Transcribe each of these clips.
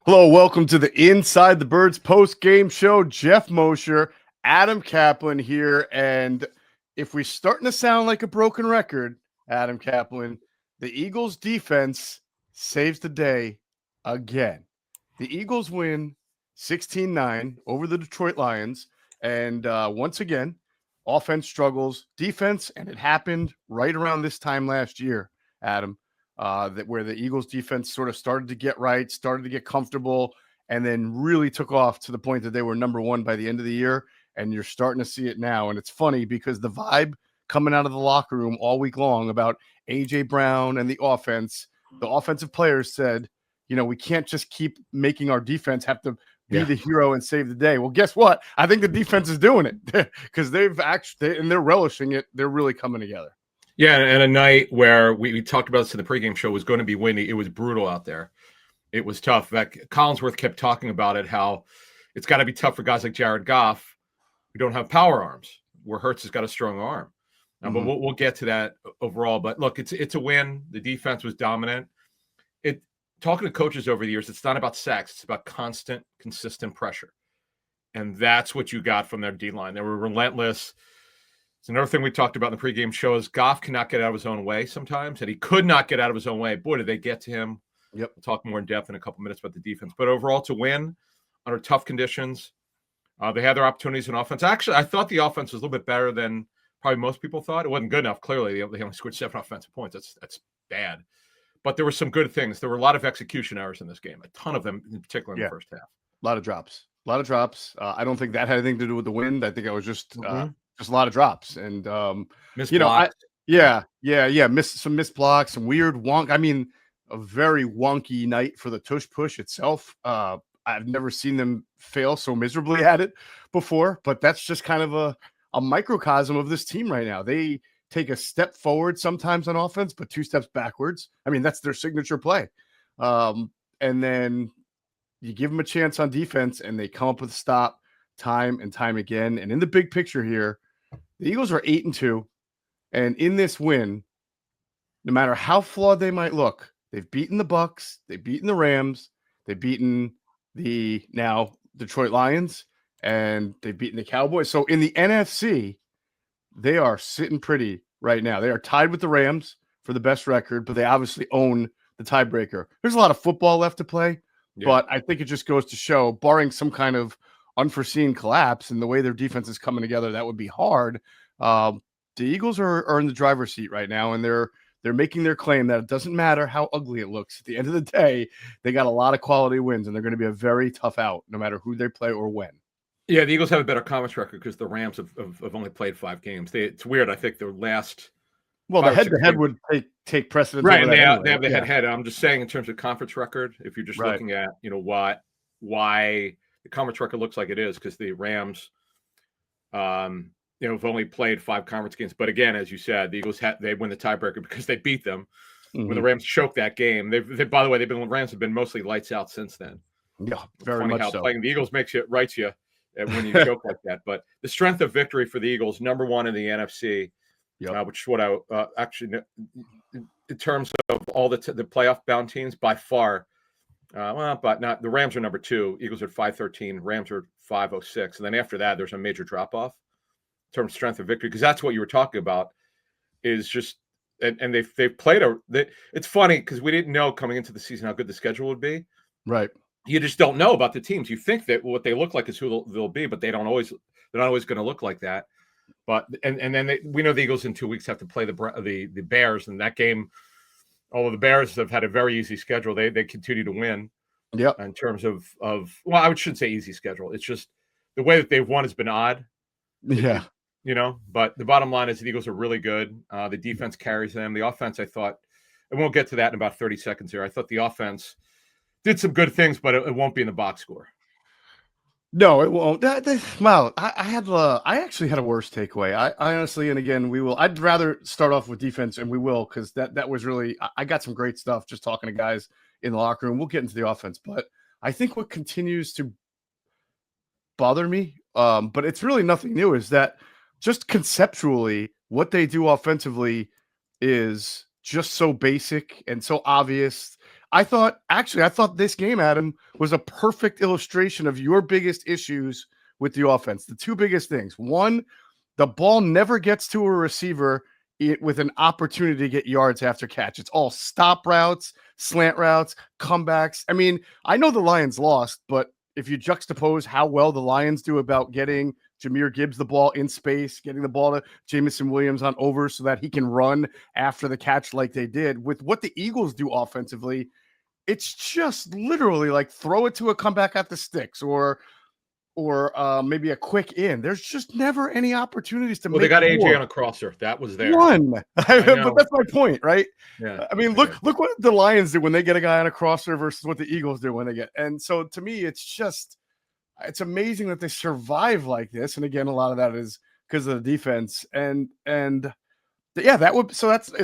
Hello, welcome to the Inside the Birds post-game show. Geoff Mosher, Adam Caplan here, and if we're starting to sound like a broken record, Adam Caplan, the Eagles defense saves the day again. The Eagles win 16-9 over the Detroit Lions, and once again, offense struggles, defense, and it happened right around this time last year, Adam. That where the Eagles defense sort of started to get right, started to get comfortable, and then really took off to the point that they were number one by the end of the year. And you're starting to see it now. And it's funny because the vibe coming out of the locker room all week long about A.J. Brown and the offensive players said, we can't just keep making our defense have to be the hero and save the day. Well, guess what? I think the defense is doing it because they're relishing it. They're really coming together. Yeah, and a night where we talked about this in the pregame show was going to be windy. It was brutal out there. It was tough. Collinsworth kept talking about it, how it's got to be tough for guys like Jared Goff who don't have power arms, where Hurts has got a strong arm. But we'll get to that overall. But look, it's a win. The defense was dominant. Talking to coaches over the years, it's not about sacks. It's about constant, consistent pressure. And that's what you got from their D-line. They were relentless. It's another thing we talked about in the pregame show is Goff cannot get out of his own way sometimes, and he could not get out of his own way. Boy, did they get to him. Yep. We'll talk more in depth in a couple minutes about the defense. But overall, to win under tough conditions, they had their opportunities in offense. Actually, I thought the offense was a little bit better than probably most people thought. It wasn't good enough, clearly. They only scored 7 offensive points. That's bad. But there were some good things. There were a lot of execution errors in this game, a ton of them, in particular in the first half. A lot of drops. I don't think that had anything to do with the wind. I think it was just a lot of drops. And, missed some missed blocks, some weird wonk. I mean, a very wonky night for the tush push itself. I've never seen them fail so miserably at it before, but that's just kind of a microcosm of this team right now. They take a step forward sometimes on offense, but 2 steps backwards. I mean, that's their signature play. And then you give them a chance on defense and they come up with a stop time and time again. And in the big picture here, the Eagles are 8-2. And in this win, no matter how flawed they might look, they've beaten the Bucs, they've beaten the Rams, they've beaten the now Detroit Lions, and they've beaten the Cowboys. So in the NFC, they are sitting pretty right now. They are tied with the Rams for the best record, but they obviously own the tiebreaker. There's a lot of football left to play, but I think it just goes to show, barring some kind of unforeseen collapse and the way their defense is coming together, that would be hard. The Eagles are in the driver's seat right now, and they're making their claim that it doesn't matter how ugly it looks. At the end of the day, they got a lot of quality wins, and they're going to be a very tough out no matter who they play or when. Yeah, the Eagles have a better conference record because the Rams have only played 5 games. It's weird. I think their last the head-to-head would take precedence. Right, and they have the head-to-head. I'm just saying in terms of conference record, if you're just looking at why the conference record looks like it is, because the Rams have only played 5 conference games. But again, as you said, the Eagles they win the tiebreaker because they beat them when the Rams choked that game. By the way, the Rams have been mostly lights out since then. Yeah, very much so. Playing the Eagles writes you when you choke like that. But the strength of victory for the Eagles, number 1 in the NFC, which is what I actually, in terms of all the playoff bound teams, by far. But not the Rams are number 2. Eagles are 5-13. Rams are 5-06. And then after that, there's a major drop off in terms of strength of victory, because that's what you were talking about. Is just and they've played it's funny because we didn't know coming into the season how good the schedule would be. Right. You just don't know about the teams. You think that what they look like is who they'll be, but they're not always going to look like that. But and then we know the Eagles in 2 weeks have to play the Bears, and that game, although the Bears have had a very easy schedule, they continue to win. Yeah. In terms of I shouldn't say easy schedule. It's just the way that they've won has been odd. Yeah. But the bottom line is the Eagles are really good. The defense carries them. The offense, I thought, and we'll get to that in about 30 seconds here. I thought the offense did some good things, but it won't be in the box score. No, it won't. I actually had a worse takeaway. I honestly, and again, I'd rather start off with defense, and we will, because that was really, I got some great stuff just talking to guys in the locker room. We'll get into the offense, but I think what continues to bother me, but it's really nothing new, is that just conceptually what they do offensively is just so basic and so obvious. I thought this game, Adam, was a perfect illustration of your biggest issues with the offense. The two biggest things. One, the ball never gets to a receiver with an opportunity to get yards after catch. It's all stop routes, slant routes, comebacks. I mean, I know the Lions lost, but if you juxtapose how well the Lions do about getting Jahmyr Gibbs the ball in space, getting the ball to Jamison Williams on over so that he can run after the catch like they did, with what the Eagles do offensively, it's just literally like throw it to a comeback at the sticks or maybe a quick in. There's just never any opportunities to Well, make they got AJ more. on a crosser. That was there. One. I But know. that's my point, right? Yeah. I mean, look what the Lions do when they get a guy on a crosser versus what the Eagles do when they get. And so to me, it's amazing that they survive like this. And again, a lot of that is because of the defense. And yeah,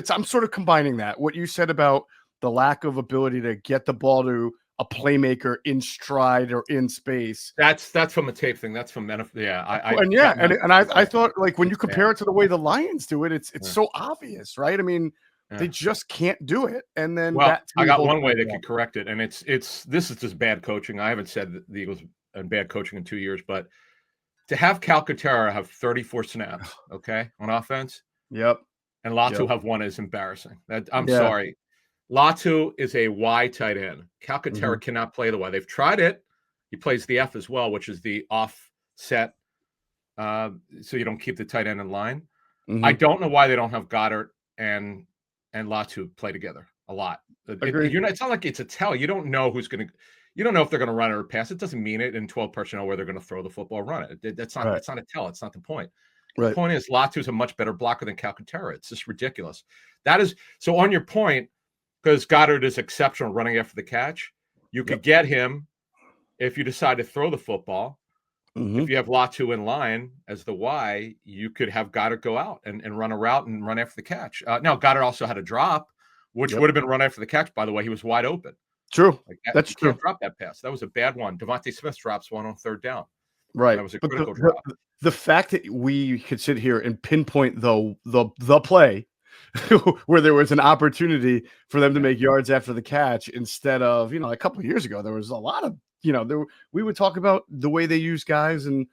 I'm sort of combining that. What you said about the lack of ability to get the ball to a playmaker in stride or in space. That's from a tape thing. That's from yeah. I thought, like, when you compare bad. it to the way the Lions do it, it's so obvious, right? I mean, they just can't do it. And then I got one way they could correct it, and this is just bad coaching. I haven't said that the Eagles and bad coaching in 2 years, but to have Calcaterra have 34 snaps, okay, on offense, yep, and Latu have one is embarrassing. I'm sorry. Latu is a Y tight end. Calcaterra cannot play the Y. They've tried it. He plays the F as well, which is the offset, so you don't keep the tight end in line. I don't know why they don't have Goddard and Latu play together a lot. It's not like it's a tell. You don't know who's going to. You don't know if they're going to run it or pass. It doesn't mean it in 12 personnel where they're going to throw the football or run it. That's not. It's not a tell. It's not the point. Right. The point is Latu is a much better blocker than Calcaterra. It's just ridiculous. That is so. On your point, because Goddard is exceptional running after the catch, you could get him if you decide to throw the football. If you have Latu in line as the Y, you could have Goddard go out and run a route and run after the catch. Now, Goddard also had a drop, which would have been run after the catch, by the way. He was wide open. True. That's true. Can't drop that pass. That was a bad one. Devontae Smith drops one on third down. Right. That was a critical drop. The fact that we could sit here and pinpoint the play where there was an opportunity for them to make yards after the catch instead of, a couple of years ago, there was a lot of, we would talk about the way they use guys and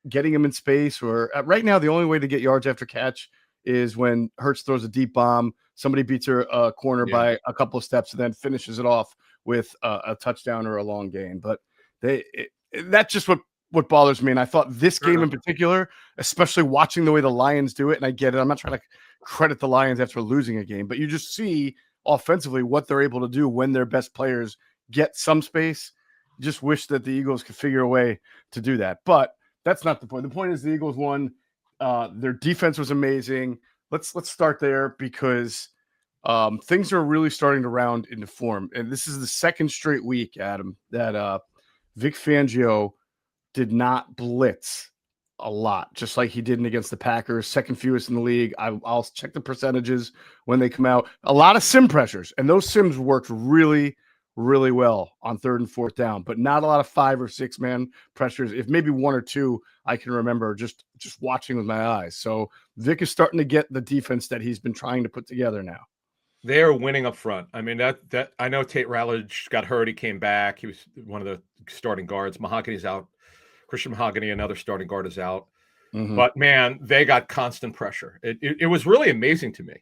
getting them in space, or right now, the only way to get yards after catch is when Hurts throws a deep bomb, somebody beats a corner by a couple of steps and then finishes it off with a touchdown or a long gain. But that's just what bothers me. And I thought this game in particular, especially watching the way the Lions do it, and I get it, I'm not trying to credit the Lions after losing a game, but you just see offensively what they're able to do when their best players get some space. Just wish that the Eagles could figure a way to do that. But that's not the point. The point is the Eagles won. Their defense was amazing. Let's start there because things are really starting to round into form. And this is the second straight week, Adam, that Vic Fangio did not blitz a lot, just like he didn't against the Packers, second fewest in the league. I'll check the percentages when they come out. A lot of sim pressures, and those sims worked really, really well on third and fourth down, but not a lot of 5 or 6 man pressures. If maybe 1 or 2, I can remember just watching with my eyes. So Vic is starting to get the defense that he's been trying to put together now. They are winning up front. I mean, that I know Tate Rowledge got hurt. He came back. He was one of the starting guards. Mahogany's out. Christian Mahogany, another starting guard, is out. But, man, they got constant pressure. It was really amazing to me.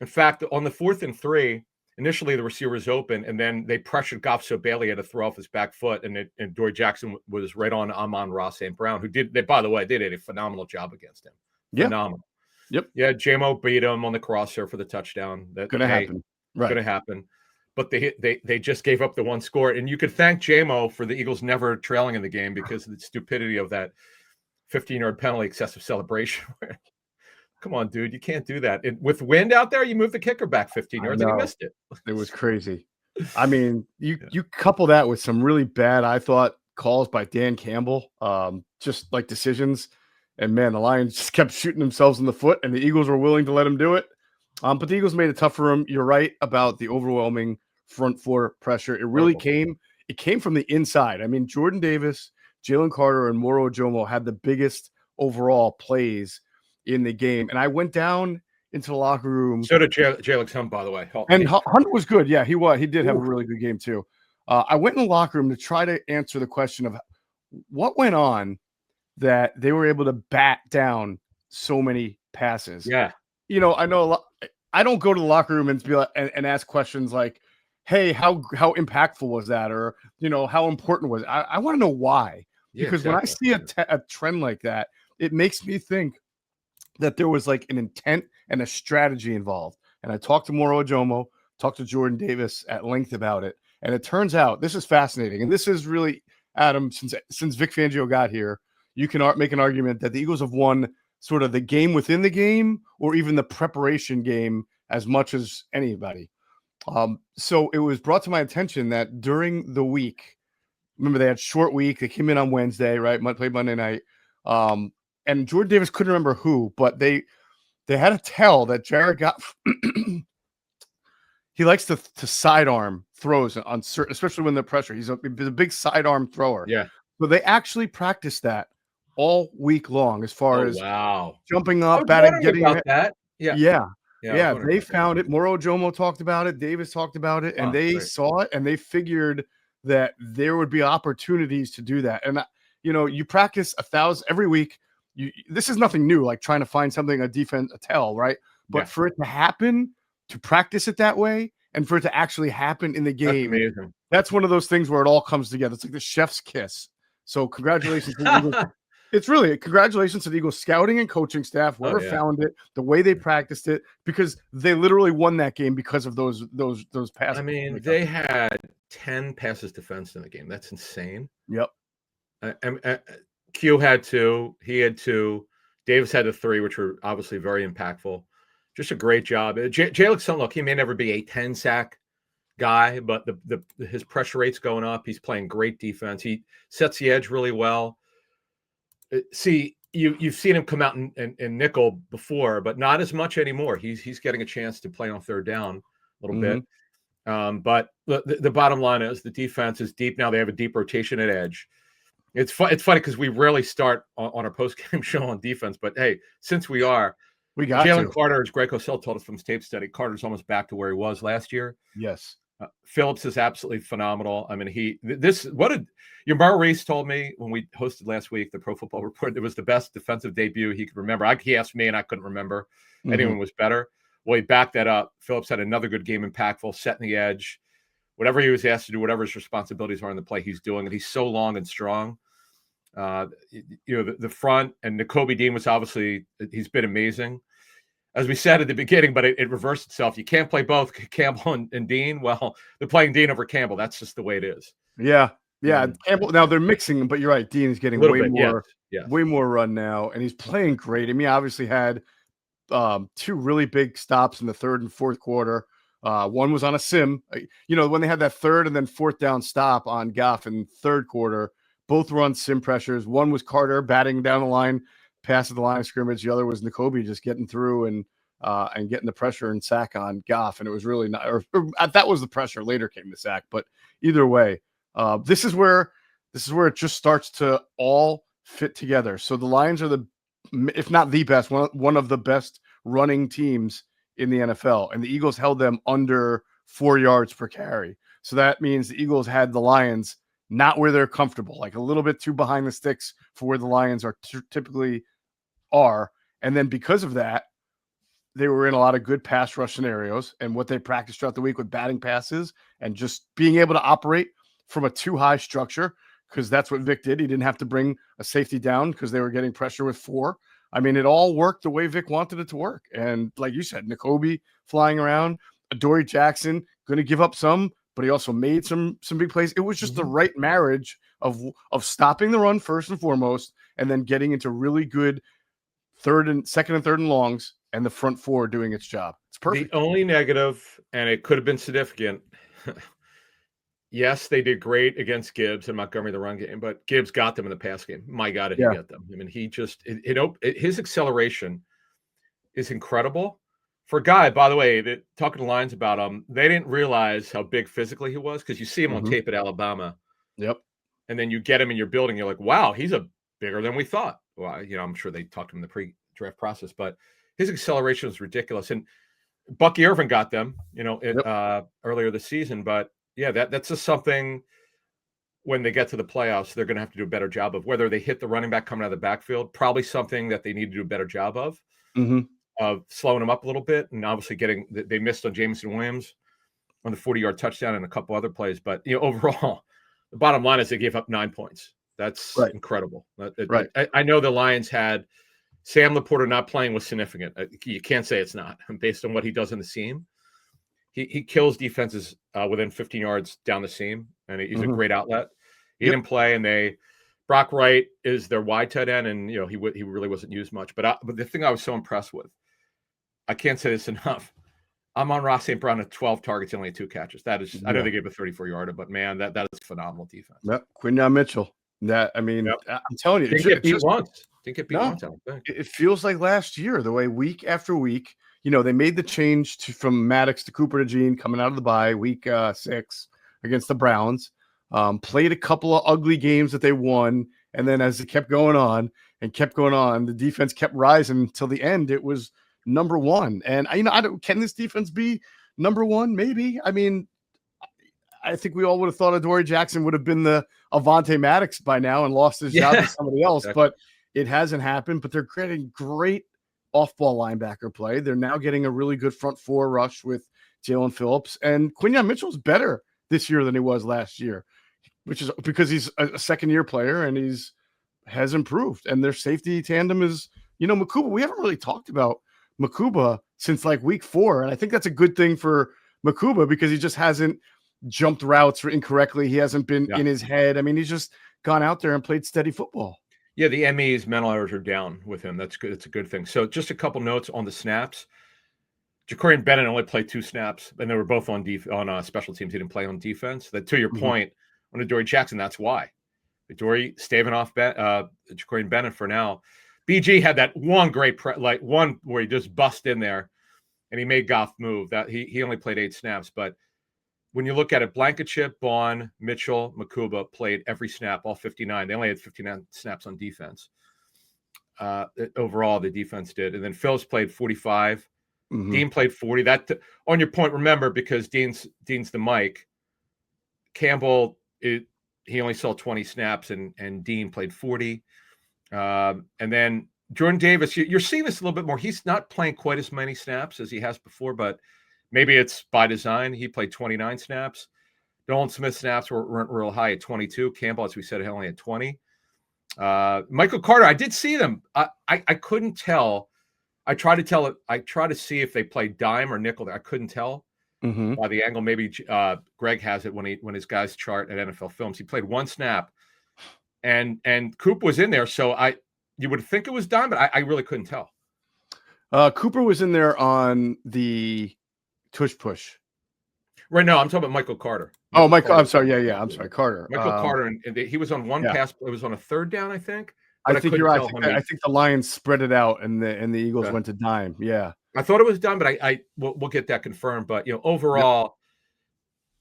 In fact, on the 4th and 3, initially the receiver was open, and then they pressured Goff so Bailey had to throw off his back foot, and Dory Jackson was right on Amon-Ra St. Brown, who by the way, did a phenomenal job against him. Yeah. Phenomenal. Yep. Yeah, J-Mo beat him on the crosser for the touchdown. That's going to happen. Right. Going to happen. But they just gave up the one score. And you could thank J-Mo for the Eagles never trailing in the game because of the stupidity of that 15-yard penalty excessive celebration. Come on, dude. You can't do that. With wind out there, you move the kicker back 15 yards and he missed it. It was crazy. I mean, you couple that with some really bad, I thought, calls by Dan Campbell, just like decisions. And, man, the Lions just kept shooting themselves in the foot, and the Eagles were willing to let them do it. But the Eagles made it tough for him. You're right about the overwhelming front four pressure. It really came from the inside. I mean, Jordan Davis, Jalen Carter, and Moro Ojomo had the biggest overall plays in the game. And I went down into the locker room. So did Jalen Hunt, by the way. And Hunt was good. Yeah, he was. He did have a Ooh. really good game too. I went in the locker room to try to answer the question of what went on that they were able to bat down so many passes. Yeah. You know, I know a lot. I don't go to the locker room and be like, and ask questions like, "Hey, how impactful was that?" Or, you know, how important was it? I want to know why. Yeah, Because when I see a trend like that, it makes me think that there was like an intent and a strategy involved. And I talked to Moro Ojomo, talked to Jordan Davis at length about it. And it turns out this is fascinating. And this is really, Adam, since Vic Fangio got here, you can make an argument that the Eagles have won sort of the game within the game or even the preparation game as much as anybody. So it was brought to my attention that during the week, remember they had short week. They came in on Wednesday, right? Played Monday night. And Jordan Davis couldn't remember who, but they had a tell that Jared got. He likes to sidearm throws on certain, especially when the pressure. He's a big sidearm thrower. Yeah. So they actually practiced that all week long, as far as jumping up, batting, getting about that. Yeah. They found it. Moro Jomo talked about it. Davis talked about it, and they saw it, and they figured that there would be opportunities to do that. And you know, you practice 1,000 every week. This is nothing new, like trying to find something a tell, right? But for it to happen, to practice it that way, and for it to actually happen in the game, that's one of those things where it all comes together. It's like the chef's kiss. So congratulations to the Eagles. It's really congratulations to the Eagles scouting and coaching staff, whoever found it, the way they practiced it, because they literally won that game because of those passes. I mean, they had 10 passes defense in the game. That's insane. Yep. Q had 2. He had 2. Davis had 3, which were obviously very impactful. Just a great job. Jalen Hunt, look, he may never be a 10 sack guy, but his pressure rate's going up. He's playing great defense. He sets the edge really well. See, you've seen him come out in nickel before, but not as much anymore. He's getting a chance to play on third down a little bit. But the bottom line is the defense is deep now. They have a deep rotation at edge. It's funny because we rarely start on our post-game show on defense, but hey, since we got Jalen Carter, as Greg Cosell told us from his tape study, Carter's almost back to where he was last year. Yes. Phillips is absolutely phenomenal. I mean, Yamar Reese told me when we hosted last week, the Pro Football Report, it was the best defensive debut he could remember. He asked me and I couldn't remember anyone was better. Well, he backed that up. Phillips had another good game, impactful, setting the edge. Whatever he was asked to do, whatever his responsibilities are in the play, he's doing it. He's so long and strong. The front, and Nakobe Dean was obviously, he's been amazing. As we said at the beginning, but it reversed itself. You can't play both Campbell and Dean. Well, they're playing Dean over Campbell. That's just the way it is. Yeah. Campbell, now they're mixing, but you're right. Dean is getting way more run now, and he's playing great. I mean, obviously had 2 really big stops in the third and fourth quarter. One was on a sim. You know, when they had that third and then fourth down stop on Geoff in third quarter, both were on sim pressures. One was Carter batting down the line, past the line of scrimmage. The other was Nakobe just getting through and getting the pressure and sack on Geoff. And it was really not, or that was the pressure. Later came the sack. But either way, this is where it just starts to all fit together. So the Lions are if not the best, one of the best running teams in the NFL. And the Eagles held them under 4 yards per carry. So that means the Eagles had the Lions not where they're comfortable, like a little bit too behind the sticks for where the Lions are typically are. And then because of that, they were in a lot of good pass rush scenarios, and what they practiced throughout the week with batting passes and just being able to operate from a too high structure, because that's what Vic did. He didn't have to bring a safety down because they were getting pressure with 4. I mean, it all worked the way Vic wanted it to work. And like you said, Nakobe flying around, Adoree Jackson going to give up some, but he also made some big plays. It was just the right marriage of stopping the run first and foremost, and then getting into really good second and third and longs, and the front 4 doing its job. It's perfect. The only negative, and it could have been significant. Yes, they did great against Gibbs and Montgomery the run game, but Gibbs got them in the pass game. My God, did he get them? I mean, he just his acceleration is incredible. For a guy, by the way, that talking to Lions about him, they didn't realize how big physically he was, because you see him on tape at Alabama. Yep. And then you get him in your building, you're like, wow, he's bigger than we thought. Well, I'm sure they talked to him in the draft process, but his acceleration was ridiculous. And Bucky Irvin got them, earlier this season. But yeah, that's just something when they get to the playoffs, they're going to have to do a better job of. Whether they hit the running back coming out of the backfield, probably something that they need to do a better job of slowing him up a little bit. And obviously they missed on Jameson Williams on the 40-yard touchdown and a couple other plays. But overall, the bottom line is they gave up 9 points. That's incredible. I know the Lions had Sam Laporta not playing was significant. You can't say it's not based on what he does in the seam. He kills defenses within 15 yards down the seam, and he's a great outlet. He didn't play, and Brock Wright is their wide tight end, and he really wasn't used much. But the thing I was so impressed with, I can't say this enough. I'm on Ross St. Brown at 12 targets, only 2 catches. That is, I know they gave a 34-yarder, but man, that is phenomenal defense. Yep, Quinyon Mitchell. I'm telling you, didn't get beat once. Didn't get beat once. I don't think. It feels like last year, the way week after week, they made the change from Maddox to Cooper to Gene coming out of the bye week 6 against the Browns. Played a couple of ugly games that they won, and then as it kept going on, the defense kept rising until the end. It was number one, and can this defense be number one? Maybe. I mean, I think we all would have thought Adoree Jackson would have been the Avonte Maddox by now and lost his job to somebody else, but it hasn't happened. But they're getting great off-ball linebacker play. They're now getting a really good front four rush with Jalen Phillips, and Quinyon Mitchell's better this year than he was last year, which is because he's a second-year player and has improved. And their safety tandem is, Makuba. We haven't really talked about Makuba since like week 4, and I think that's a good thing for Makuba because he just hasn't jumped routes incorrectly. He hasn't been in his head. I mean, he's just gone out there and played steady football. Yeah, the ME's mental errors are down with him. That's good. It's a good thing. So just a couple notes on the snaps. Jacorian Bennett only played 2 snaps, and they were both on special teams. He didn't play on defense. That, to your point, on Adoree Jackson, that's why. Adoree staving off Jacorian Bennett for now. BG had that one great one where he just bust in there, and he made Goff move. That he only played 8 snaps, but when you look at it, Blankenship, Bond, Mitchell, Makuba played every snap, all 59. They only had 59 snaps on defense. Overall, the defense did. And then Phillips played 45. Dean played 40. That on your point, remember, because Dean's the mic, Campbell, he only saw 20 snaps, and Dean played 40. And then Jordan Davis, you're seeing this a little bit more. He's not playing quite as many snaps as he has before, but maybe it's by design. He played 29 snaps. Nolan Smith snaps weren't real high at 22. Campbell, as we said, only had 20. Michael Carter, I did see them. I couldn't tell. I tried to see if they played dime or nickel. I couldn't tell by the angle. Maybe Greg has it when his guys chart at NFL Films. He played 1 snap, and Coop was in there. So you would think it was dime, but I really couldn't tell. Cooper was in there on the tush push. Right now, I'm talking about Michael Carter. Michael. I'm sorry. Yeah. I'm sorry, Carter. Michael Carter, and he was on one pass. It was on a 3rd down, I think. I think you're right. I think the Lions spread it out, and the Eagles went to dime. Yeah, I thought it was dime, but we'll get that confirmed. But overall,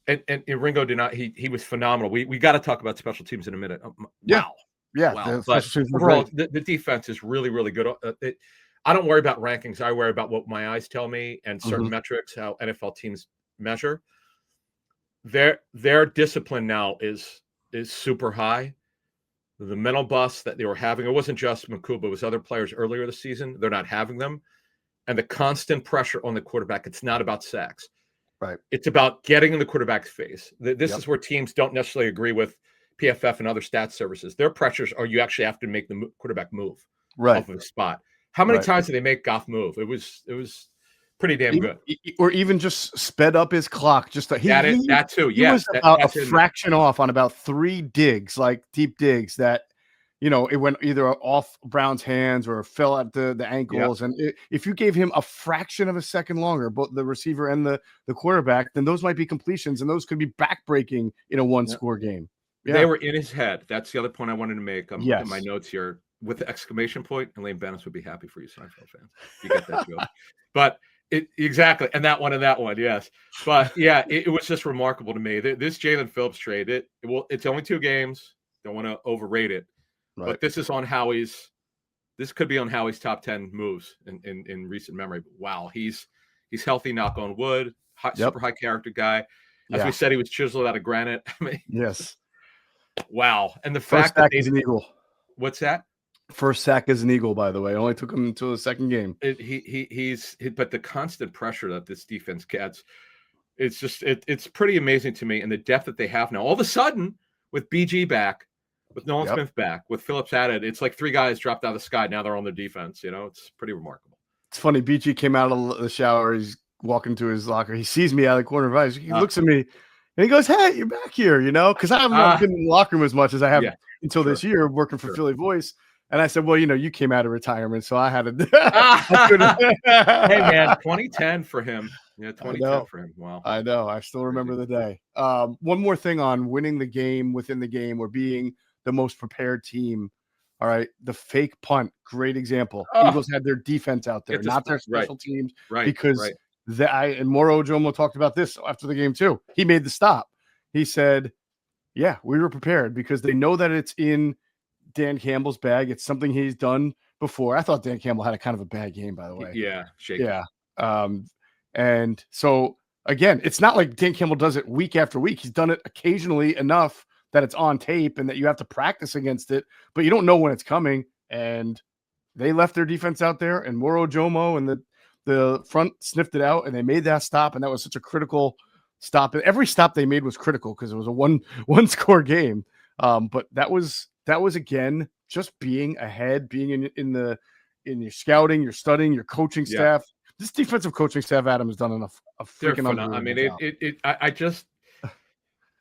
and Ringo did not. He was phenomenal. We got to talk about special teams in a minute. Yeah. Wow. But overall, the defense is really, really good. I don't worry about rankings. I worry about what my eyes tell me and certain metrics, how NFL teams measure. Their discipline now is super high. The mental bust that they were having, it wasn't just Makuba, it was other players earlier this season. They're not having them. And the constant pressure on the quarterback, it's not about sacks. Right. It's about getting in the quarterback's face. This is where teams don't necessarily agree with PFF and other stats services. Their pressures are you actually have to make the quarterback move off of the spot. How many times did they make Goff move? It was pretty damn good. Or even just sped up his clock. Just that too. He was about a fraction off on about 3 digs, like deep digs that, it went either off Brown's hands or fell at the ankles. And if you gave him a fraction of a second longer, both the receiver and the quarterback, then those might be completions, and those could be backbreaking in a 1-score game. Yeah. They were in his head. That's the other point I wanted to make. I'm looking at my notes here with the exclamation point. Elaine Bennis would be happy for you, Seinfeld fans. You get that joke. But exactly. And that one, yes. But yeah, it was just remarkable to me. This Jalen Phillips trade, it's only 2 games. Don't want to overrate it. Right. But this is on Howie's This could be on Howie's top 10 moves in recent memory. But wow, he's healthy, knock on wood, super high character guy. As we said, he was chiseled out of granite. I mean, yes. Wow. And the First fact that sack is an Eagle. What's that? First sack is an Eagle, by the way. It only took him until the second game. But the constant pressure that this defense gets, it's just it's pretty amazing to me. And the depth that they have now. All of a sudden, with BG back, with Nolan Smith back, with Phillips added, it's like 3 guys dropped out of the sky. Now they're on their defense. You know, it's pretty remarkable. It's funny. BG came out of the shower. He's walking to his locker. He sees me out of the corner of his eyes. He looks at me and he goes, "Hey, you're back here," you know, because I haven't been in the locker room as much as I have until this year working for Philly Voice. And I said, "Well, you know, you came out of retirement, so I had to." Hey, man, 2010 for him. Yeah, 2010 for him. Wow. I know. I still remember the day. One more thing on winning the game within the game or being the most prepared team. All right. The fake punt. Great example. Eagles had their defense out there, not their special teams. Because and Moro Jomo talked about this after the game too. He made the stop. He said, yeah, we were prepared because they know that it's in Dan Campbell's bag. It's something he's done before. I thought Dan Campbell had a kind of a bad game, by the way. Yeah. Shaky. Yeah. And so again, it's not like Dan Campbell does it week after week. He's done it occasionally enough that it's on tape and that you have to practice against it, but you don't know when it's coming. And they left their defense out there, and Moro Jomo and the front sniffed it out, and they made that stop. And that was such a critical stop. And every stop they made was critical because it was a one score game. But that was again, just being ahead, being in your scouting, your studying, your coaching staff. This defensive coaching staff, Adam, has done a freaking unbelievable I mean, job. I just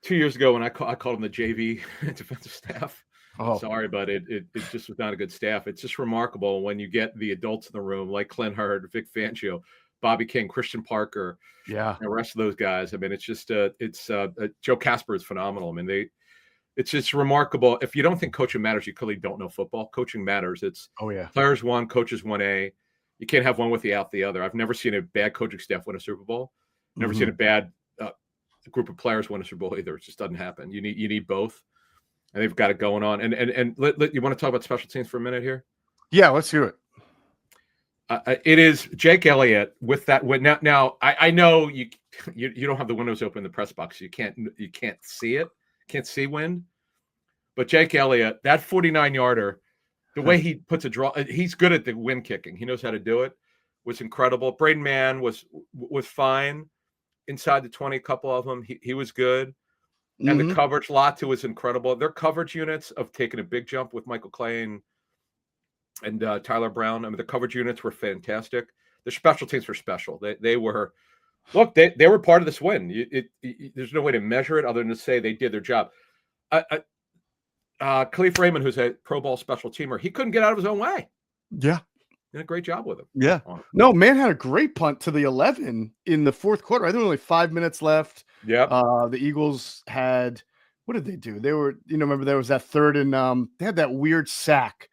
2 years ago when I called them the JV defensive staff. Sorry, but it just was not a good staff. It's just remarkable when you get the adults in the room like Clint Hurd, Vic Fangio, Bobby King, Christian Parker, and the rest of those guys. I mean, it's just Joe Casper is phenomenal. I mean, it's just remarkable. If you don't think coaching matters, you clearly don't know football. Coaching matters. It's players 1, coaches 1A. You can't have one without the other. I've never seen a bad coaching staff win a Super Bowl. Never seen a bad group of players win a Super Bowl either. It just doesn't happen. You need both, and they've got it going on. And you want to talk about special teams for a minute here? Yeah, let's hear it. It is Jake Elliott with that win. Now I know you don't have the windows open in the press box. You can't see it. Can't see wind. But Jake Elliott, that 49-yarder. The way he puts a draw, he's good at the wind kicking. He knows how to do it. Was incredible. Braden Mann was fine inside the 20. A couple of them, he was good. And the coverage, Latu was incredible. Their coverage units have taken a big jump with Michael Clay and Tyler Brown. I mean, the coverage units were fantastic. The special teams were special. They were part of this win. There's no way to measure it other than to say they did their job. Khalif Raymond, who's a Pro Bowl special teamer, he couldn't get out of his own way. Yeah. Did a great job with him. Yeah. No, man had a great punt to the 11 in the fourth quarter. I think only 5 minutes left. Yeah. The Eagles had, what did they do? They were, remember there was that third and they had that weird sack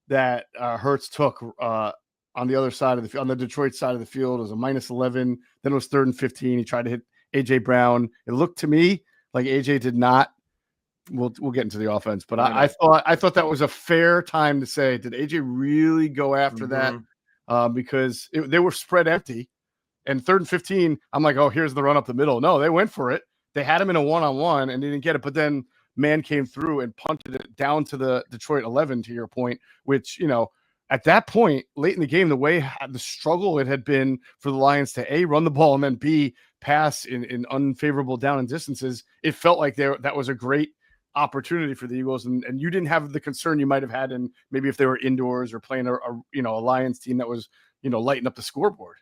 that Hurts took on the other side of on the Detroit side of the field. It was a -11. Then it was 3rd and 15. He tried to hit AJ Brown. It looked to me like AJ did not. We'll get into the offense, but I thought that was a fair time to say, did AJ really go after that? Because they were spread empty, and 3rd and 15. I'm like, oh, here's the run up the middle. No, they went for it. They had him in a 1-on-1 and they didn't get it. But then man came through and punted it down to the Detroit 11. To your point, which at that point late in the game, the way the struggle it had been for the Lions to A, run the ball, and then B, pass in unfavorable down and distances, it felt like that was a great opportunity for the Eagles, and you didn't have the concern you might have had in maybe if they were indoors or playing a Lions team that was lighting up the scoreboard.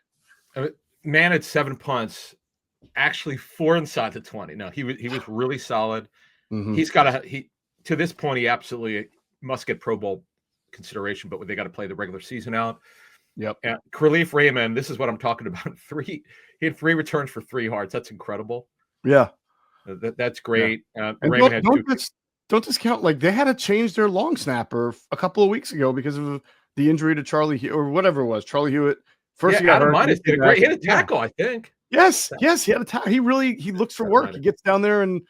Man had 7 punts, actually 4 inside the 20. No, he was really solid. He's got to this point he absolutely must get Pro Bowl consideration, but they got to play the regular season out. Yep. And Khalif Raymond, this is what I'm talking about. He had 3 returns for 3 yards. That's incredible. Yeah. That's great. Yeah. Don't discount, like, they had to change their long snapper a couple of weeks ago because of the injury to Charlie Hewitt or whatever it was. Charlie Hewitt. First, he got hurt. He hit a tackle, I think. Yes, he had a tackle. He looks for work. He gets down there and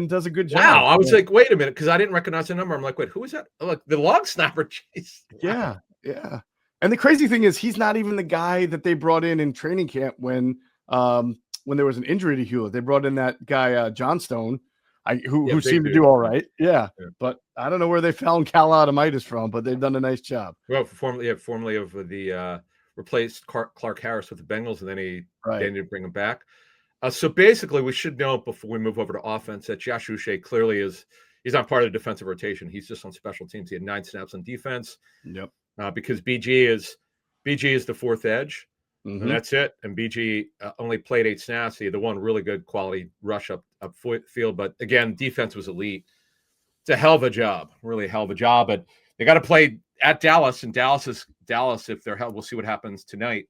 does a good job. Wow, I was like, wait a minute, because I didn't recognize the number. I'm like, wait, who is that? Look, the long snapper. Jeez. Yeah. Yeah. And the crazy thing is he's not even the guy that they brought in training camp when there was an injury to Hewlett. They brought in that guy Johnstone, who big seemed to dude. do all right. Yeah. Yeah. But I don't know where they found Cal Automitis from, but they've done a nice job. Well, formerly of the replaced Clark Harris with the Bengals, and then they didn't bring him back. So basically, we should know before we move over to offense that Josh Uche clearly he's not part of the defensive rotation. He's just on special teams. He had 9 snaps on defense. Yep. Because BG is the fourth edge, Mm-hmm. and that's it. And BG only played 8 snaps. He had the one really good quality rush up field, but again, defense was elite. It's a hell of a job, really a hell of a job. But they got to play at Dallas, and Dallas. If they're held, we'll see what happens tonight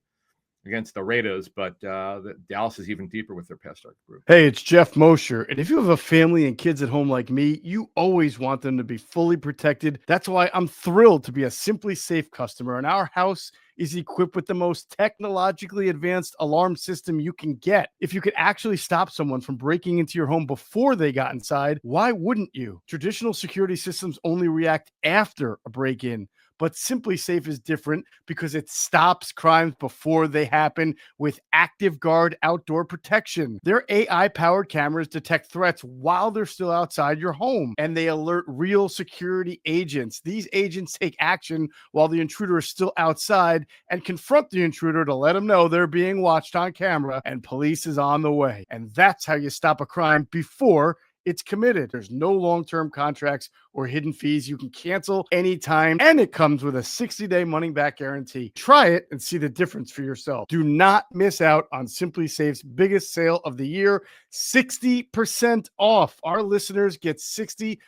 against the Raiders. But Dallas is even deeper with their pass start group. Hey, it's Geoff Mosher. And if you have a family and kids at home like me, you always want them to be fully protected. That's why I'm thrilled to be a Simply Safe customer. And our house is equipped with the most technologically advanced alarm system you can get. If you could actually stop someone from breaking into your home before they got inside, why wouldn't you? Traditional security systems only react after a break-in. But Simply Safe is different because it stops crimes before they happen with Active Guard outdoor protection. Their AI-powered cameras detect threats while they're still outside your home, and they alert real security agents. These agents take action while the intruder is still outside and confront the intruder to let them know they're being watched on camera and police is on the way. And that's how you stop a crime before it's committed. There's no long-term contracts or hidden fees. You can cancel anytime, and it comes with a 60-day money-back guarantee. Try it and see the difference for yourself. Do not miss out on Simply Safe's biggest sale of the year, 60% off. Our listeners get 60%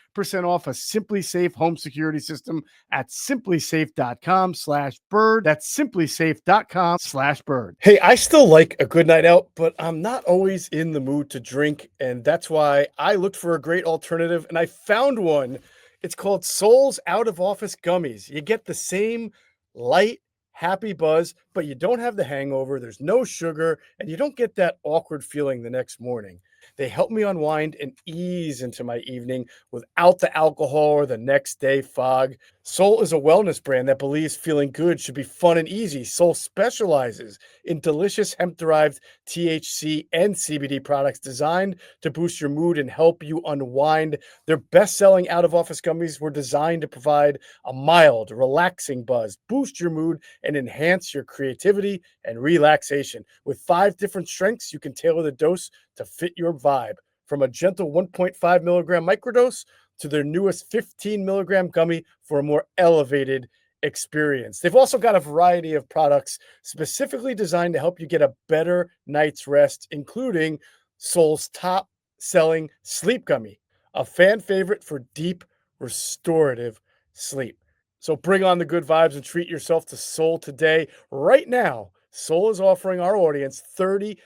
off a Simply Safe home security system at simplysafe.com/bird. That's simplysafe.com/bird. Hey, I still like a good night out, but I'm not always in the mood to drink, and that's why I looked for a great alternative, and I found one. It's called Soul's Out of Office Gummies. You get the same light, happy buzz, but you don't have the hangover. There's no sugar, and you don't get that awkward feeling the next morning. They help me unwind and ease into my evening without the alcohol or the next day fog. Soul is a wellness brand that believes feeling good should be fun and easy. Soul specializes in delicious hemp-derived THC and CBD products designed to boost your mood and help you unwind. Their best-selling out-of-office gummies were designed to provide a mild, relaxing buzz, boost your mood, and enhance your creativity and relaxation. With 5 different strengths, you can tailor the dose to fit your vibe. From a gentle 1.5 milligram microdose to their newest 15 milligram gummy for a more elevated experience. They've also got a variety of products specifically designed to help you get a better night's rest, including Soul's top-selling sleep gummy, a fan favorite for deep, restorative sleep. So bring on the good vibes and treat yourself to Soul today. Right now, Soul is offering our audience 30%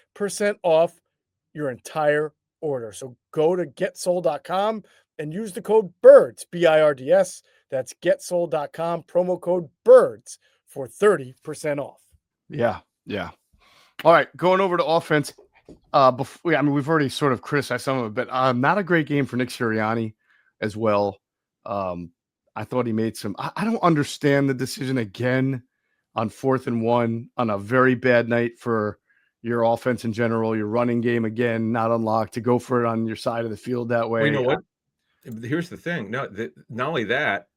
off your entire order. So go to getsoul.com and use the code BIRDS, BIRDS. That's getsoul.com, promo code BIRDS for 30% off. Yeah. All right, going over to offense. We've already sort of criticized some of it, but not a great game for Nick Sirianni as well. I thought he made some. I don't understand the decision again on 4th and 1 on a very bad night for your offense in general, your running game again, not unlocked, to go for it on your side of the field that way. Well, you know what? Here's the thing. Not only that,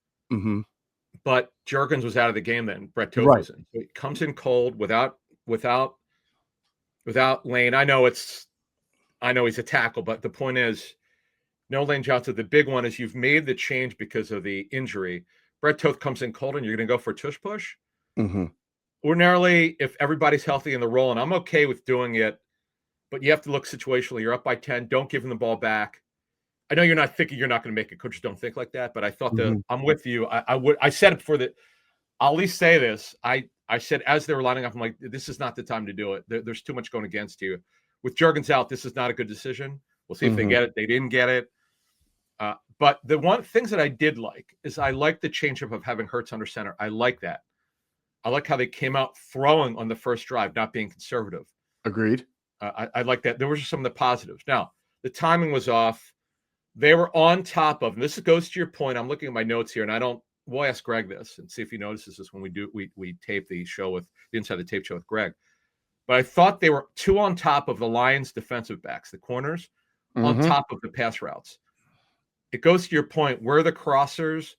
but Jurgens was out of the game then. Brett Toth was in. So he comes in cold without Lane. I know he's a tackle, but the point is, no Lane Johnson. The big one is you've made the change because of the injury. Brett Toth comes in cold, and you're going to go for a tush push. Ordinarily, if everybody's healthy in the role, and I'm okay with doing it, but you have to look situationally. You're up by 10. Don't give him the ball back. I know you're not thinking you're not going to make it. Coaches don't think like that, but I thought I'm with you. I said it before that. I'll at least say this. I said as they were lining up, I'm like, this is not the time to do it. There's too much going against you. With Jurgens out, this is not a good decision. We'll see if they get it. They didn't get it. But the things that I did like is I like the changeup of having Hurts under center. I like that. I like how they came out throwing on the first drive, not being conservative. Agreed. I like that. There were just some of the positives. Now, the timing was off. They were on top of, and this goes to your point. I'm looking at my notes here, and I don't we'll ask Greg this and see if he notices this when we tape the show with the Inside the Tape show with Greg. But I thought they were too on top of the Lions' defensive backs, the corners, on top of the pass routes. It goes to your point, where the crossers,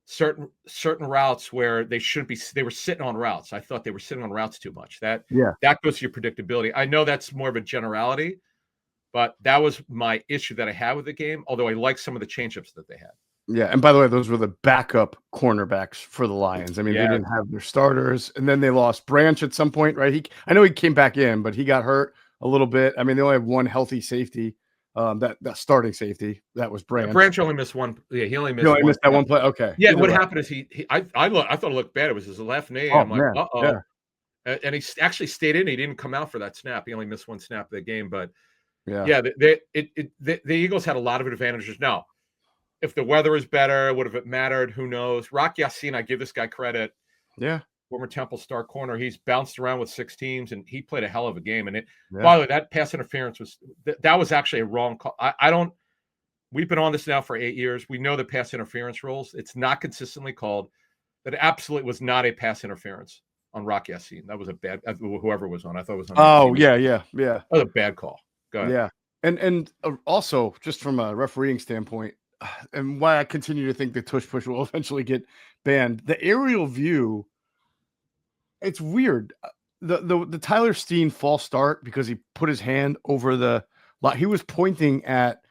certain routes where they shouldn't be, they were sitting on routes. I thought they were sitting on routes too much. That goes to your predictability. I know that's more of a generality, but that was my issue that I had with the game, although I like some of the changeups that they had. Yeah, and by the way, those were the backup cornerbacks for the Lions. I mean, they didn't have their starters, and then they lost Branch at some point, right? I know he came back in, but he got hurt a little bit. I mean, they only have one healthy safety, that starting safety. That was Branch. Branch only missed one. Yeah, he only missed. He only missed that one play. Okay. Yeah, what happened is I thought it looked bad. It was his left knee. I'm like, uh-oh. Yeah. And he actually stayed in. He didn't come out for that snap. He only missed one snap of the game. But the Eagles had a lot of advantages. Now, if the weather was better, would have it mattered? Who knows? Rock Ya-Sin, I give this guy credit. Yeah. Former Temple star corner. He's bounced around with 6 teams, and he played a hell of a game. And by the way, that pass interference that was actually a wrong call. We've been on this now for 8 years. We know the pass interference rules. It's not consistently called. That absolutely was not a pass interference on Rock Ya-Sin. That was a bad, whoever was on. I thought it was on. Oh, yeah. That was a bad call. Go ahead. Yeah. And also, just from a refereeing standpoint, and why I continue to think the tush push will eventually get banned, the aerial view, it's weird. The Tyler Steen false start, because he put his hand over he was pointing at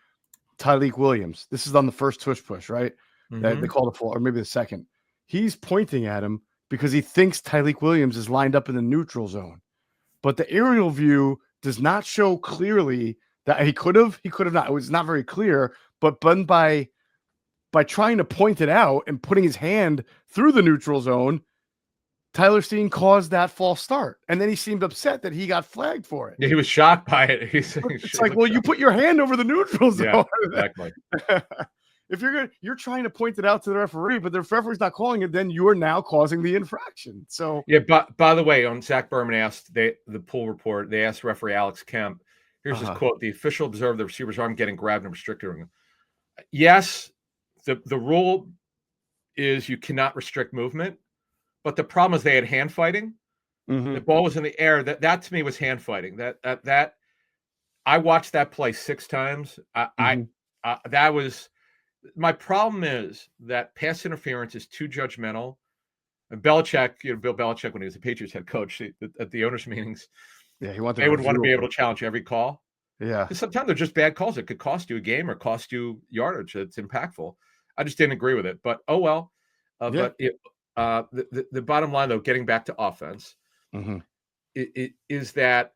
Tyleik Williams. This is on the first tush push, right? That they called a fall, or maybe the second. He's pointing at him because he thinks Tyleik Williams is lined up in the neutral zone. But the aerial view does not show clearly that he could have not. It was not very clear. But by trying to point it out and putting his hand through the neutral zone, Tyler Steen caused that false start. And then he seemed upset that he got flagged for it. Yeah, he was shocked by it. It's like, well, you put your hand over the neutral zone. Yeah, exactly. If you're trying to point it out to the referee, but the referee's not calling it, then you are now causing the infraction. So yeah, but by the way, on Zach Berman asked the pool report, they asked referee Alex Kemp. Here's his quote: "The official observed the receiver's arm getting grabbed and restricted." Yes, the rule is you cannot restrict movement, but the problem is they had hand fighting. The ball was in the air. That to me was hand fighting. That I watched that play 6 times. That was my problem. Is that pass interference is too judgmental. And Belichick, Bill Belichick, when he was the Patriots head coach at the owners' meetings, they would want to be able to challenge every call. Yeah, because sometimes they're just bad calls. It could cost you a game or cost you yardage. It's impactful. I just didn't agree with it, but oh well. But the bottom line, though, getting back to offense, it is that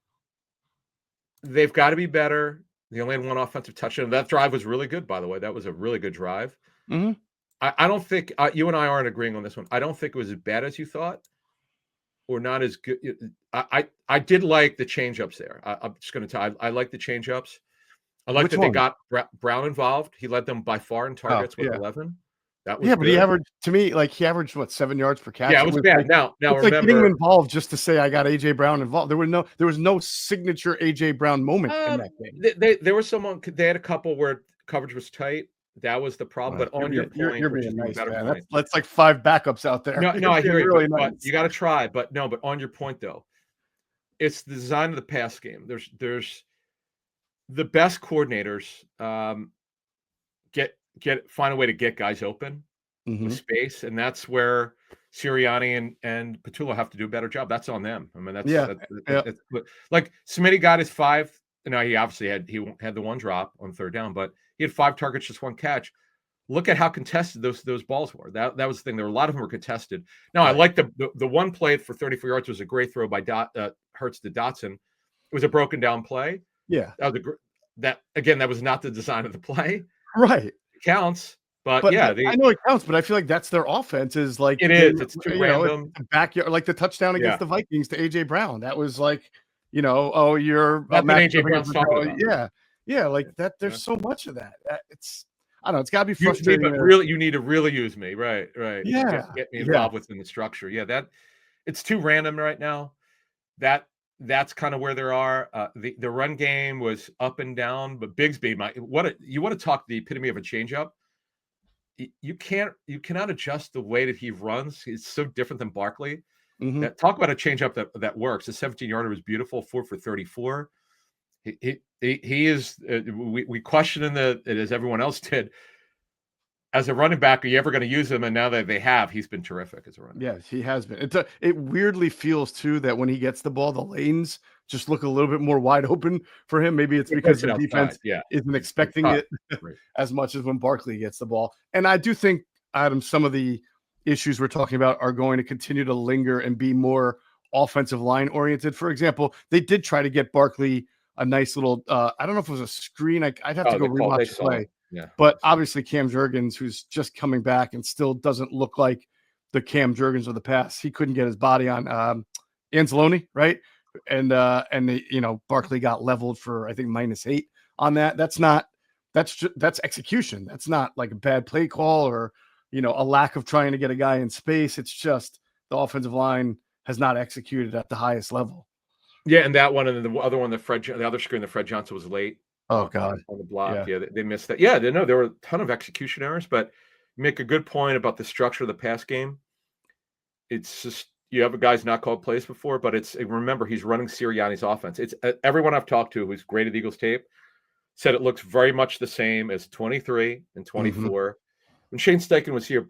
they've got to be better. They only had one offensive touchdown. That drive was really good, by the way. That was a really good drive. I don't think you and I aren't agreeing on this one. I don't think it was as bad as you thought, or not as good. I did like the change-ups there. I'm just going to tell you, I like the change-ups. I like that they got Brown involved. He led them by far in targets with 11. That was but he averaged, to me, like he averaged what, 7 yards per catch. Yeah, it was bad. Now remember, like getting him involved just to say I got AJ Brown involved. There was no signature AJ Brown moment in that game. There was someone. They had a couple where coverage was tight. That was the problem. But on your point, you're being nice, man. That's like 5 backups out there. No, I hear you. Really nice. But you got to try. But on your point though, it's the design of the pass game. There's the best coordinators find a way to get guys open with space, and that's where Sirianni and Petula have to do a better job. That's on them. I mean, that's like Smitty got his 5. He obviously had the one drop on 3rd down, but he had 5 targets, just 1 catch. Look at how contested those balls were. That was the thing. There were a lot of them were contested. Now, I like the one play for 34 yards was a great throw by Hurts to Dotson. It was a broken down play. Yeah, that was not the design of the play. Right, it counts. But I know it counts, but I feel like that's their offense. Is like it is. It's too random. Backyard, like the touchdown against the Vikings to AJ Brown. That was like, you're AJ Brown's talking about. Yeah, like that. There's so much of that. I don't know. It's got to be frustrating. But really, you need to really use me, right? Yeah, get me involved within the structure. Yeah, it's too random right now. That's kind of where there are. The run game was up and down, but Bigsby, you want to talk the epitome of a changeup? you cannot adjust the way that he runs. It's so different than Barkley. Mhm. That talk about a changeup that works. The 17-yarder was beautiful, 4 for 34. He is. We questioned it as everyone else did. As a running back, are you ever going to use him? And now that they have, he's been terrific as a running back. Yes, he has been. It weirdly feels too that when he gets the ball, the lanes just look a little bit more wide open for him. Maybe it's He because puts it the outside. defense Yeah, isn't it's expecting tough. it Right. as much as when Barkley gets the ball. And I do think, Adam, some of the issues we're talking about are going to continue to linger and be more offensive line oriented. For example, they did try to get Barkley a nice little, I don't know if it was a screen. I'd have to Oh, go they rewatch the saw it. play. Yeah. But obviously, Cam Jurgens, who's just coming back and still doesn't look like the Cam Jurgens of the past, he couldn't get his body on Anzalone, right? And Barkley got leveled for I think -8 on that. That's execution. That's not like a bad play call or a lack of trying to get a guy in space. It's just the offensive line has not executed at the highest level. Yeah, and that one, and then the other one, the other screen, the Fred Johnson was late Oh God, on the block. yeah, Yeah, they missed that. Yeah, there were a ton of execution errors, but you make a good point about the structure of the pass game. It's just you have a guy's not called plays before, but remember he's running Sirianni's offense. It's everyone I've talked to who's graded Eagles tape said it looks very much the same as 23 and hmm 24. When Shane Steichen was here,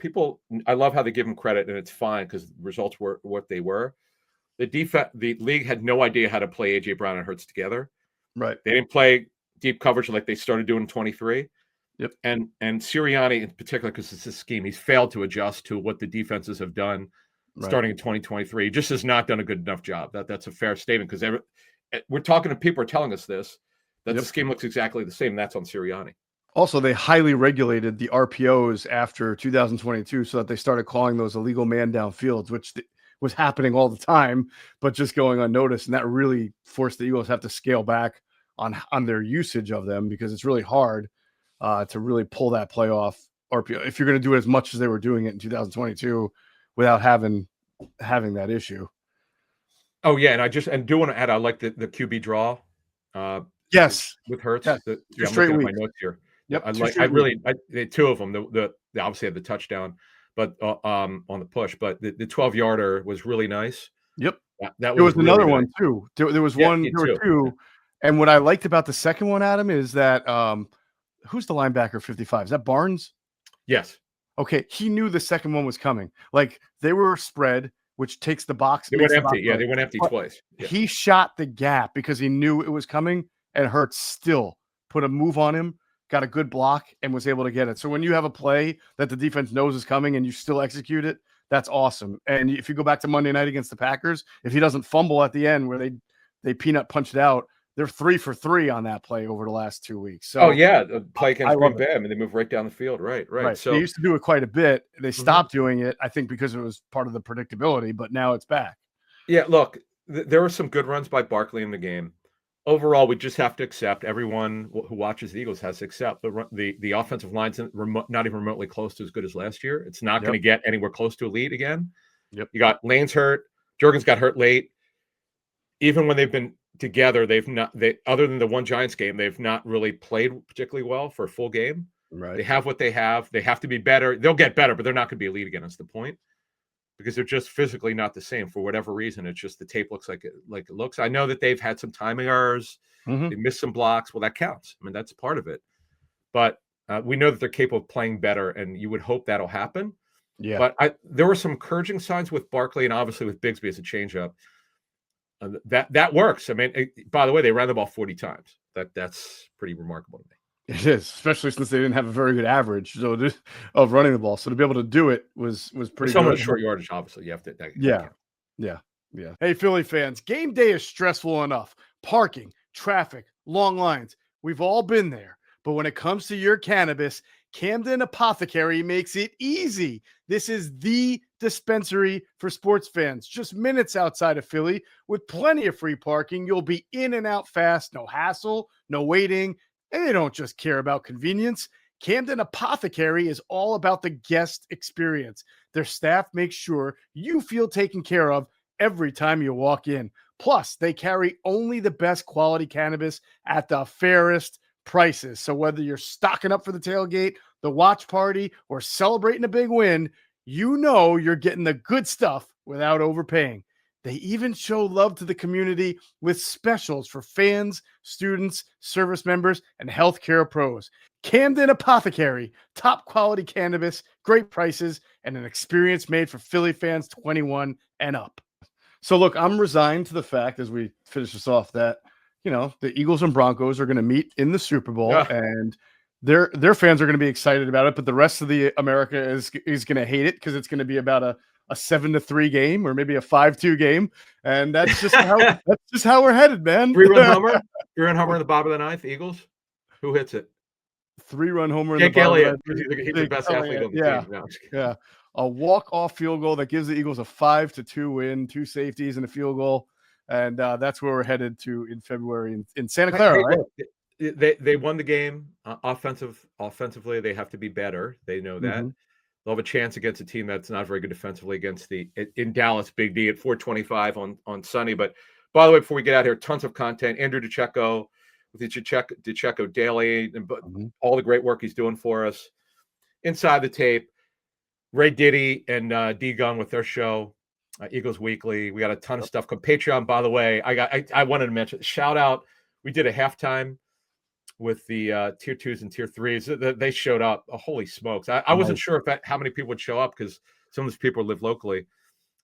I love how they give him credit, and it's fine because the results were what they were. The league had no idea how to play AJ Brown and Hurts together. right. They didn't play deep coverage like they started doing in 23. Yep. And Sirianni in particular, because it's a scheme, he's failed to adjust to what the defenses have done Right. starting in 2023. He just has not done a good enough job. That's a fair statement because we're talking to people who are telling us this, that the scheme looks exactly the same. That's on Sirianni. Also, they highly regulated the RPOs after 2022 so that they started calling those illegal man down fields, which was happening all the time, but just going unnoticed. And that really forced the Eagles to have to scale back on their usage of them because it's really hard to really pull that playoff RPO if you're going to do it as much as they were doing it in 2022 without having that issue. Oh yeah, and do want to add, I like the QB draw. Yes, with Hurts. yes. I'm Straight looking at my weeks. notes here. Yep, They two of them. They obviously had the touchdown, but on the push. But the 12-yarder was really nice. Yep. That There was was another really one nice. too. There was Yeah, one. me There were too. two. And what I liked about the second one, Adam, is that who's the linebacker 55? Is that Barnes? Yes, Okay, he knew the second one was coming. Like they were spread, which takes the box. they Makes went the box empty. Yeah, better. they went empty But twice. Yeah. he shot the gap because he knew it was coming, and Hurts still put a move on him, got a good block, and was able to get it. So when you have a play that the defense knows is coming and you still execute it, that's awesome. And if you go back to Monday night against the Packers, if he doesn't fumble at the end where they peanut punched it out, they're 3 for 3 on that play over the last 2 weeks. So Oh yeah, the play I against love Green it. Bay. I mean, they moved right down the field. Right. Right. They So used to do it quite a bit. They stopped doing it, I think, because it was part of the predictability, but now it's back. yeah, look, there were some good runs by Barkley in the game. Overall, we just have to accept everyone who watches the Eagles has to accept the offensive line's not even remotely close to as good as last year. It's not going to get anywhere close to elite again. Yep. You got Lane's hurt. Jurgens got hurt late. Even when they've been together, other than the one Giants game, they've not really played particularly well for a full game. Right. They have what they have. They have to be better. They'll get better, but they're not going to be elite again. That's the point. Because they're just physically not the same for whatever reason. It's just the tape looks like it looks. I know that they've had some timing errors. They missed some blocks. Well, that counts. I mean, that's part of it. But we know that they're capable of playing better, and you would hope that'll happen. Yeah. But there were some encouraging signs with Barkley and obviously with Bigsby as a changeup. That works. I mean, by the way, they ran the ball 40 times. That's pretty remarkable to me. It is, especially since they didn't have a very good average of running the ball. So to be able to do it was pretty Some of good. the short yardage, obviously, you have to. Yeah. Hey, Philly fans, game day is stressful enough. Parking, traffic, long lines. We've all been there. But when it comes to your cannabis, Camden Apothecary makes it easy. This is the dispensary for sports fans, just minutes outside of Philly with plenty of free parking. You'll be in and out fast, no hassle, no waiting. And they don't just care about convenience. Camden Apothecary is all about the guest experience. Their staff makes sure you feel taken care of every time you walk in. Plus, they carry only the best quality cannabis at the fairest prices. So whether you're stocking up for the tailgate, the watch party, or celebrating a big win, you know you're getting the good stuff without overpaying. They even show love to the community with specials for fans, students, service members, and healthcare pros. Camden Apothecary, top quality cannabis, great prices, and an experience made for Philly fans 21 and up. So look, I'm resigned to the fact as we finish this off that, the Eagles and Broncos are going to meet in the Super Bowl, Yeah. and their fans are going to be excited about it, but the rest of the America is going to hate it because it's going to be about a 7-3 game or maybe a 5-2 game, and that's just how we're headed, man. 3-run homer, 3-run homer in the bottom of the ninth. Eagles. Who hits it? 3-run homer in Jake the bottom Elliott, of because the he's the best athlete on the yeah. team. No, Yeah. A walk-off field goal that gives the Eagles a 5-2 win, 2 safeties and a field goal. And that's where we're headed to in February in Santa Clara, Hey, right? look, they won the game. Offensively, they have to be better. They know that. They'll have a chance against a team that's not very good defensively in Dallas. Big D at 425 on Sunday. But by the way, before we get out here, tons of content. Andrew DiCecco with the DiCecco Daily, and all the great work he's doing for us. Inside the Tape, Ray Diddy and D Gun with their show, Eagles Weekly. We got a ton of stuff. Patreon, by the way, I wanted to mention, shout out. We did a halftime with the tier 2s and tier 3s. They showed up. Oh, holy smokes. I wasn't sure how many people would show up because some of those people live locally.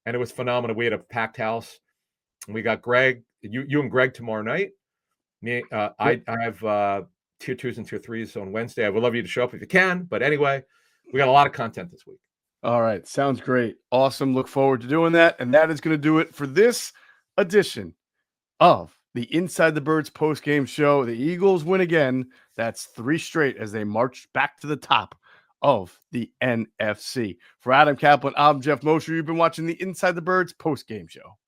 And it was phenomenal. We had a packed house. And we got Greg, you and Greg tomorrow night. Me, I have tier 2s and tier 3s on Wednesday. I would love you to show up if you can. But anyway, we got a lot of content this week. All right. Sounds great. Awesome. Look forward to doing that. And that is going to do it for this edition of the Inside the Birds post-game show. The Eagles win again. That's 3 straight as they march back to the top of the NFC. For Adam Caplan, I'm Geoff Mosher. You've been watching the Inside the Birds post-game show.